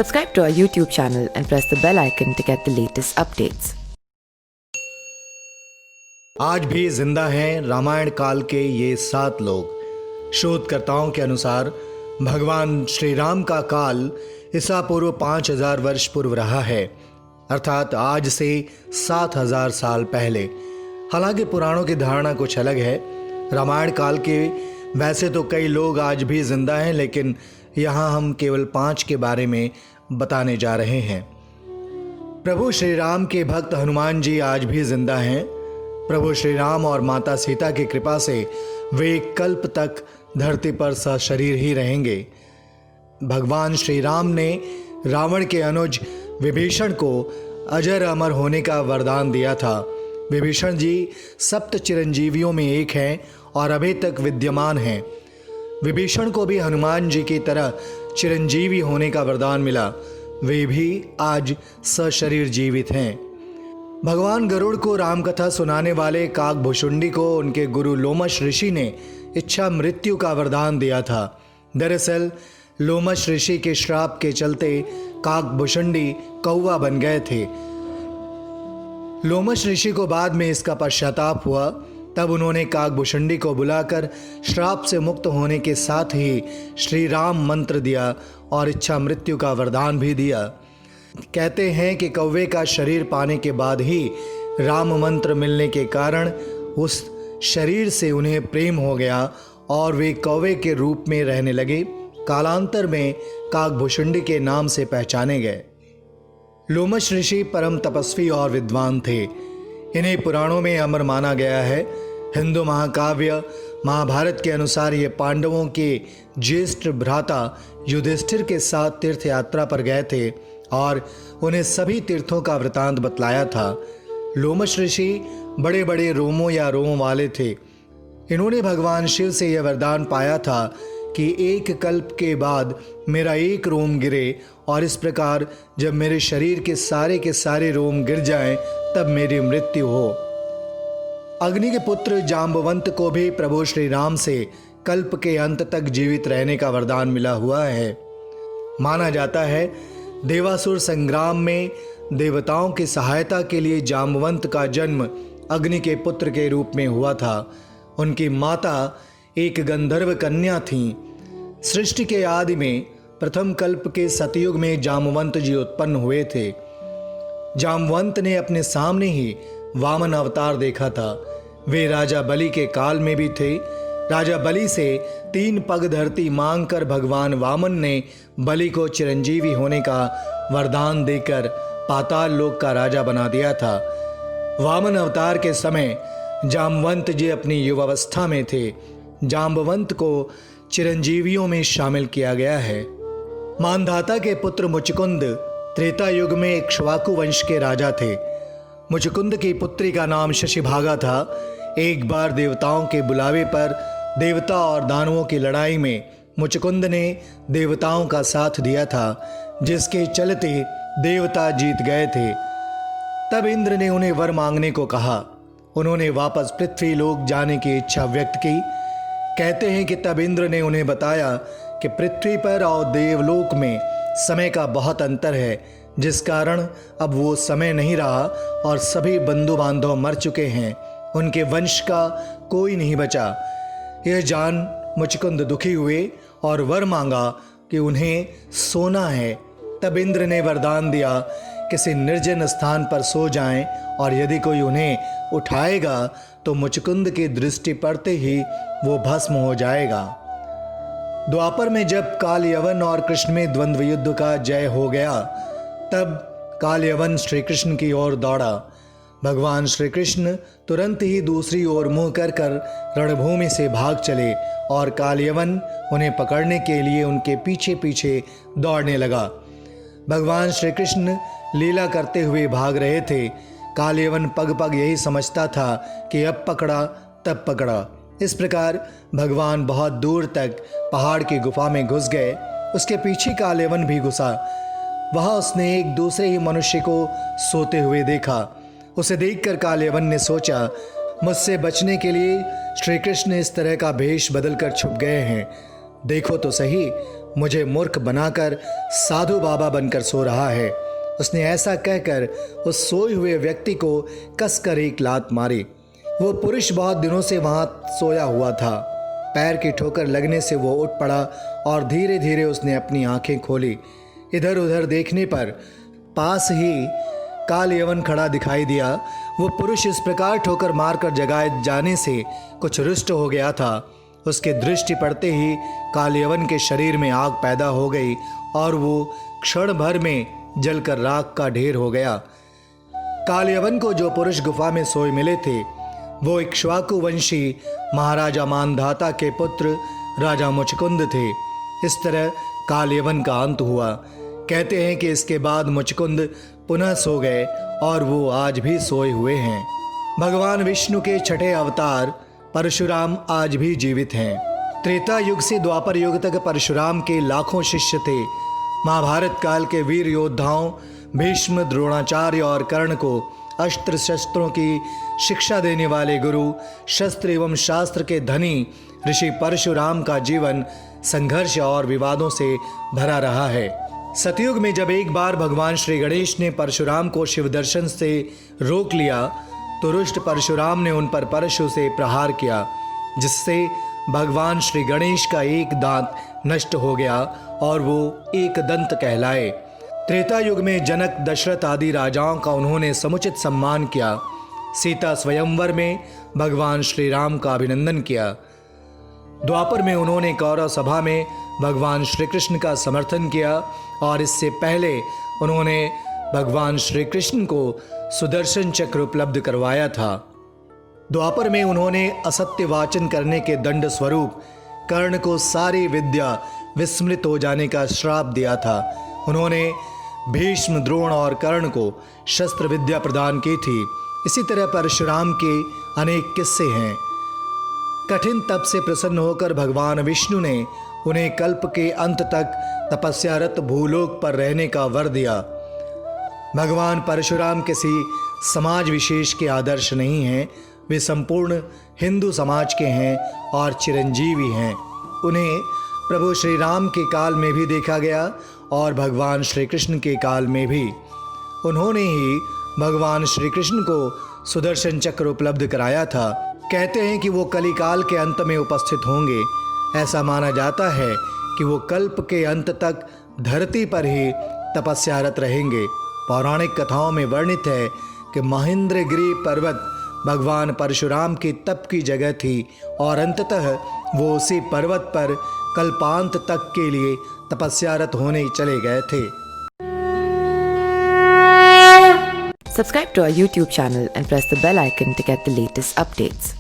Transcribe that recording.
Subscribe to our YouTube channel and press the bell icon to get the latest updates. आज भी जिंदा हैं रामायण काल के ये 7 लोग। शोधकर्ताओं के अनुसार भगवान श्री राम का काल ईसा पूर्व 5000 वर्ष पूर्व रहा है, अर्थात आज से 7000 साल पहले। हालांकि पुराणों की धारणा कुछ अलग है। रामायण काल के वैसे तो कई लोग आज भी जिंदा हैं, लेकिन यहाँ हम केवल 5 के बारे में बताने जा रहे हैं। प्रभु श्री राम के भक्त हनुमान जी आज भी जिंदा हैं। प्रभु श्री राम और माता सीता की कृपा से वे कल्प तक धरती पर सशरीर ही रहेंगे। भगवान श्री राम ने रावण के अनुज विभीषण को अजर अमर होने का वरदान दिया था। विभीषण जी 7 चिरंजीवियों में एक हैं और अभी तक विद्यमान हैं। विभीषण को भी हनुमान जी की तरह चिरंजीवी होने का वरदान मिला। वे भी आज सशरीर जीवित हैं। भगवान गरुड़ को रामकथा सुनाने वाले काकभुशुंडी को उनके गुरु लोमश ऋषि ने इच्छा मृत्यु का वरदान दिया था। दरअसल लोमश ऋषि के श्राप के चलते काकभुशुंडी कौवा बन गए थे। लोमश ऋषि को बाद में इसका पश्चाताप हुआ। तब उन्होंने काकभुशुंडी को बुलाकर श्राप से मुक्त होने के साथ ही श्री राम मंत्र दिया और इच्छा मृत्यु का वरदान भी दिया। कहते हैं कि कौवे का शरीर पाने के बाद ही राम मंत्र मिलने के कारण उस शरीर से उन्हें प्रेम हो गया और वे कौवे के रूप में रहने लगे। कालांतर में काकभुशुंडी के नाम से पहचाने गए। लोमश ऋषि परम तपस्वी और विद्वान थे। इन्हें पुराणों में अमर माना गया है। हिंदू महाकाव्य महाभारत के अनुसार ये पांडवों के ज्येष्ठ भ्राता युधिष्ठिर के साथ तीर्थ यात्रा पर गए थे और उन्हें सभी तीर्थों का वृतांत बतलाया था। लोमश ऋषि बड़े बड़े रोमों या रोम वाले थे। इन्होंने भगवान शिव से यह वरदान पाया था कि एक कल्प के बाद मेरा एक रोम गिरे और इस प्रकार जब मेरे शरीर के सारे रोम गिर जाएं तब मेरी मृत्यु हो। अग्नि के पुत्र जाम्बवंत को भी प्रभु श्री राम से कल्प के अंत तक जीवित रहने का वरदान मिला हुआ है। माना जाता है देवासुर संग्राम में देवताओं की सहायता के लिए जाम्बवंत का जन्म अग्नि के पुत्र के रूप में हुआ था। उनकी माता एक गंधर्व कन्या थीं। सृष्टि के आदि में प्रथम कल्प के सतयुग में जाम्बवंत जी उत्पन्न हुए थे। जाम्बवंत ने अपने सामने ही वामन अवतार देखा था। वे राजा बलि के काल में भी थे। राजा बलि से 3 पग धरती मांगकर भगवान वामन ने बलि को चिरंजीवी होने का वरदान देकर पाताल लोक का राजा बना दिया था। वामन अवतार के समय जाम्बवंत जी अपनी युवावस्था में थे। जाम्बवंत को चिरंजीवियों में शामिल किया गया है। मानधाता के पुत्र मुचकुंद त्रेता युग में इक्ष्वाकु वंश के राजा थे। मुचकुंद की पुत्री का नाम शशिभागा था। एक बार देवताओं के बुलावे पर देवता और दानवों की लड़ाई में मुचकुंद ने देवताओं का साथ दिया था, जिसके चलते देवता जीत गए थे। तब इंद्र ने उन्हें वर मांगने को कहा। उन्होंने वापस पृथ्वी लोक जाने की इच्छा व्यक्त की। कहते हैं कि तब इंद्र ने उन्हें बताया कि पृथ्वी पर और देवलोक में समय का बहुत अंतर है, जिस कारण अब वो समय नहीं रहा और सभी बंधु बांधव मर चुके हैं। उनके वंश का कोई नहीं बचा। यह जान मुचकुंद दुखी हुए और वर मांगा कि उन्हें सोना है। तब इंद्र ने वरदान दिया किसी निर्जन स्थान पर सो जाएं और यदि कोई उन्हें उठाएगा तो मुचकुंद की दृष्टि पड़ते ही वो भस्म हो जाएगा। द्वापर में जब काल यवन और कृष्ण में द्वंद्व युद्ध का जय हो गया, तब काल यवन श्री कृष्ण की ओर दौड़ा। भगवान श्री कृष्ण तुरंत ही दूसरी ओर मुंह कर रणभूमि से भाग चले और काल यवन उन्हें पकड़ने के लिए उनके पीछे पीछे दौड़ने लगा। भगवान श्री कृष्ण लीला करते हुए भाग रहे थे। काल यवन पग पग यही समझता था कि अब पकड़ा तब पकड़ा। इस प्रकार भगवान बहुत दूर तक पहाड़ की गुफा में घुस गए। उसके पीछे काल यवन भी घुसा। वहां उसने एक दूसरे ही मनुष्य को सोते हुए देखा। उसे देखकर काल यवन ने सोचा, मुझसे बचने के लिए श्री कृष्ण इस तरह का भेष बदलकर छुप गए हैं। देखो तो सही, मुझे मूर्ख बनाकर साधु बाबा बनकर सो रहा है। उसने ऐसा कहकर उस सोए हुए व्यक्ति को कसकर एक लात मारी। वो पुरुष बहुत दिनों से वहां सोया हुआ था। पैर की ठोकर लगने से वो उठ पड़ा और धीरे धीरे उसने अपनी आंखें खोली। इधर उधर देखने पर पास ही काल यवन खड़ा दिखाई दिया। वो पुरुष इस प्रकार ठोकर मारकर जगाए जाने से कुछ रुष्ट हो गया था। उसके दृष्टि पड़ते ही काल यवन के शरीर में आग पैदा हो गई और वो क्षण भर में जलकर राख का ढेर हो गया। काल यवन को जो पुरुष गुफा में सोए मिले थे वो इक्ष्वाकु वंशी महाराजा मानधाता के पुत्र राजा मुचकुंद थे। इस तरह काल यवन का अंत हुआ। कहते हैं कि इसके बाद मुचकुंद पुनः सो गए और वो आज भी सोए हुए हैं। भगवान विष्णु के छठे अवतार परशुराम आज भी जीवित हैं। त्रेता युग से द्वापर युग तक परशुराम के लाखों शिष्य थे। महाभारत काल के वीर योद्धाओं भीष्म, द्रोणाचार्य और कर्ण को अस्त्र शस्त्रों की शिक्षा देने वाले गुरु, शस्त्र एवं शास्त्र के धनी ऋषि परशुराम का जीवन संघर्ष और विवादों से भरा रहा है। सतयुग में जब एक बार भगवान श्री गणेश ने परशुराम को शिव दर्शन से रोक लिया तो रुष्ट परशुराम ने उन पर परशु से प्रहार किया, जिससे भगवान श्री गणेश का एक दांत नष्ट हो गया और वो एक दंत कहलाए। त्रेता युग में जनक, दशरथ आदि राजाओं का उन्होंने समुचित सम्मान किया। सीता स्वयंवर में भगवान श्री राम का अभिनंदन किया। द्वापर में उन्होंने कौरव सभा में भगवान श्री कृष्ण का समर्थन किया और इससे पहले उन्होंने भगवान श्री कृष्ण को सुदर्शन चक्र उपलब्ध करवाया था। द्वापर में उन्होंने असत्य वाचन करने के दंड स्वरूप कर्ण को सारी विद्या विस्मृत हो जाने का श्राप दिया था। उन्होंने भीष्म, द्रोण और कर्ण को शस्त्र विद्या प्रदान की थी। इसी तरह परशुराम के अनेक किस्से हैं। कठिन तप से प्रसन्न होकर भगवान विष्णु ने उन्हें कल्प के अंत तक तपस्यारत भूलोक पर रहने का वर दिया। भगवान परशुराम किसी समाज विशेष के आदर्श नहीं हैं। वे संपूर्ण हिंदू समाज के हैं और चिरंजीवी हैं। उन्हें प्रभु श्री राम के काल में भी देखा गया और भगवान श्री कृष्ण के काल में भी। उन्होंने ही भगवान श्री कृष्ण को सुदर्शन चक्र उपलब्ध कराया था। कहते हैं कि वो कलिकाल के अंत में उपस्थित होंगे। ऐसा माना जाता है कि वो कल्प के अंत तक धरती पर ही तपस्यारत रहेंगे। पौराणिक कथाओं में वर्णित है कि महेंद्रगिरी पर्वत भगवान परशुराम की तप की जगह थी और अंततः वो उसी पर्वत पर कल्पांत तक के लिए तपस्यारत होने चले गए थे। Subscribe to our YouTube channel and press the bell icon to get the latest updates.